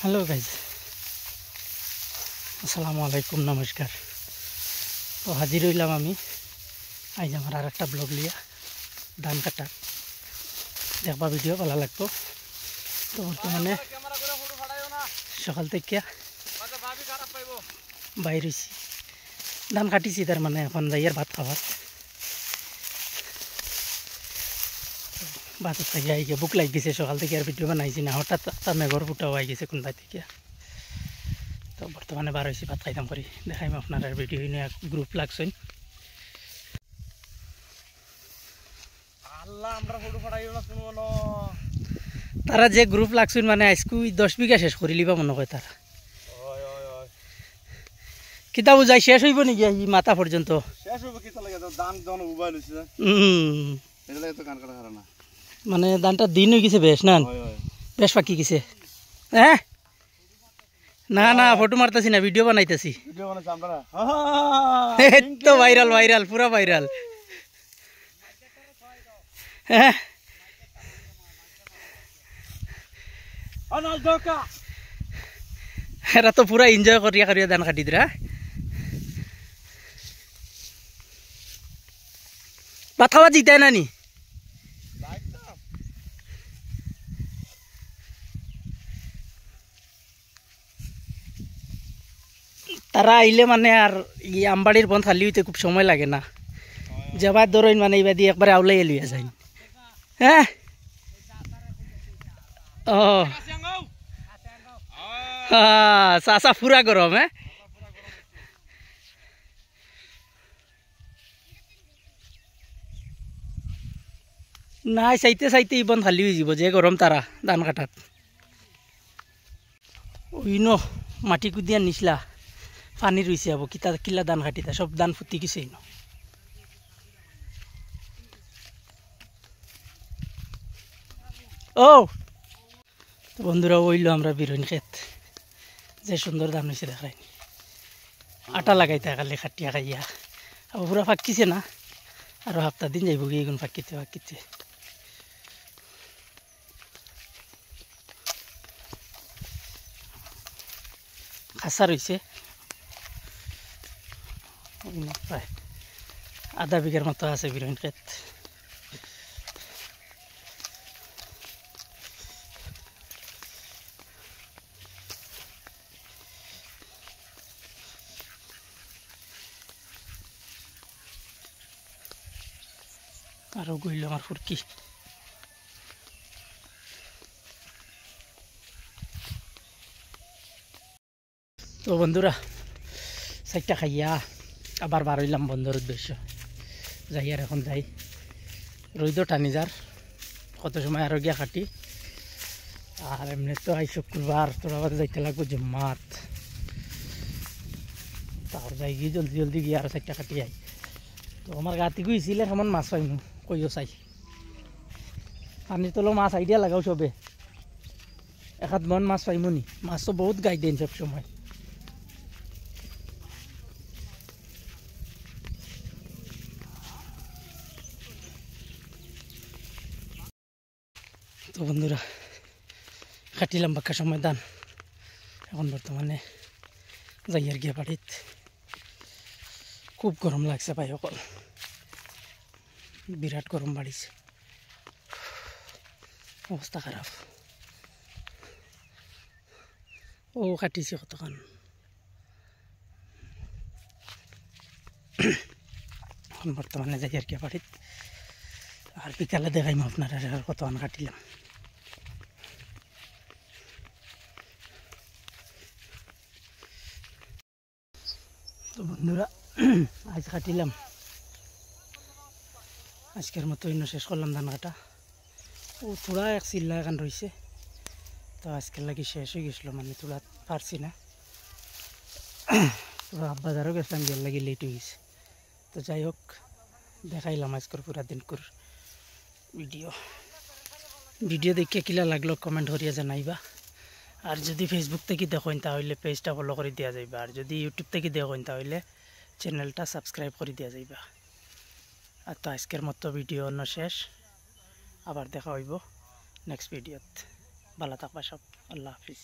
Hello guys আসসালামু আলাইকুম नमस्कार। तो हाजिर হইলাম আমি আজ আমার আর একটা ব্লগ লিয়া ধান কাটা দেখবা ভিডিও ভালো লাগতো। তো বর্তমানে সকাল থেকে বাইরে হইছি ধান কাটিছি, তার মানে এখন যাইয়ার ভাত খাবার ভাত থেকে আই গিয়ে বুক লাগ গেছে। সকাল থেকে আর ভিডিও বানাইছি না, হঠাৎ একটা মেঘর ফুটাও আই গেছে কোন বাই থেকে। তো বর্তমানে বার হয়েছি ভাত খাইতাম করি, দেখাইম আপনার ভিডিও নিয়ে গ্রুপ লাগছেন। তারা যে গ্রুপ লাগছেন মানে আজকে 10 বিঘা শেষ করে লিবা মনে হয় তারা। কিতা বুঝাই শেষ হইব নাকি এই মাথা পর্যন্ত? মানে ধানটা দিন হয়ে গেছে বেশ না, বেশ পাকি গেছে। হ্যাঁ না না ফটো মারতেছি না, ভিডিও বানাইতেছি। তো ভাইরাল ভাইরাল পুরা ভাইরাল। হ্যাঁ এরা তো পুরা এনজয় করিয়া করিয়া ধান কাটি দিরা। ভাত খাওয়া জিতাই না নি? তারা আইলে মানে আর আমবাড়ির বন্ধ খালি হইতে খুব সময় লাগে না, যাবার ধরেন মানে এইবার দিয়ে একবারে আউলাই লইয়া যায়। হ্যাঁ ও চাষা পুরা গরম। হ্যাঁ নাই চাইতে চাইতে ইবন খালি হয়ে যাব, যে গরম তারা ধান কাটাত। ওই ন মাটি কুদিয়া নিচলা পানি রয়েছে আবো কিতা কিলা ধান কাটিতা সব ধান ফুটি গেছে। ও তো বন্ধুরা ওইলো আমরা বিরন ক্ষেত, যে সুন্দর ধান হয়েছে দেখাই। আটা লাগাইতে খালি খাটিয়া খাইয়া আবার পুরা ফাঁকিছে না, আরো সপ্তাহ দিন যাইব গিয়ে এগুন ফাঁকিতে ফাঁকিতে। খাসা রয়েছে প্রায় আধা বিঘার মতো আছে বিরন ক্ষেত। আরো গইল আমার ফুরকি। তো বন্ধুরা চারটা খাইয়া আবার বার হইলাম বন্ধুর উদ্দেশ্য যাই। আর এখন যাই রইদ টানি যার কত সময় আরো গিয়া কাটি। আর এমনি তো আই শুক্রবার তোর আবার যাইতে লাগবো জুম্মাত, তারপর যাই গিয়ে জলদি জলদি গিয়ে আরো চারটা কাটি আই। তো আমার গাতি গুইছিলে এমন মাছ পাইমু কইও চাই, পানির তলো মাছ আইডিয়া লাগাও সবে এক হাত মন মাছ পাইমু নি। মাছ তো বহুত গাই দেন সব সময়। তো বন্ধুরা কাটিলাম বাক্কা সময় ধান, এখন বর্তমানে যাই আর গিয়ে বাড়িত। খুব গরম লাগছে ভাই, সকল বিরাট গরম বাড়িছে, অবস্থা খারাপ। ও কাটিছে কতক্ষণ, এখন বর্তমানে যাই আর গিয়ে বাড়িত। আর বিকালে দেখাইম আপনারা আর কতক্ষণ কাটিলাম। তো বন্ধুরা আজ কাটিলাম, আজকের মতো ইন্ন শেষ করলাম ধান কাটা। ও তোরা এক চিল্লা এখান রয়েছে, তো আজকের লাগি শেষ হয়ে গেছিলো, মানে তোরা পারছি না। তোরা বাজারও গেছিলাম, গেল লাগি লেট হয়ে গেছে। তো যাই হোক দেখাইলাম আজকের পুরা দিন কর ভিডিও। ভিডিও দেখে কিলা লাগলো কমেন্ট করিয়া জানাইবা। আর যদি ফেসবুক থেকে দেখেন তাহলে পেজটা ফলো করে দেওয়া যাইবা, আর যদি ইউটিউব থেকে দেখেন তাহলে চ্যানেলটা সাবস্ক্রাইব করে দেওয়া যাইবা। আর তো আজকের মতো ভিডিও অন্য শেষ, আবার দেখা হইব নেক্সট ভিডিওতে। ভালো থাকবা সব, আল্লাহ হাফিজ।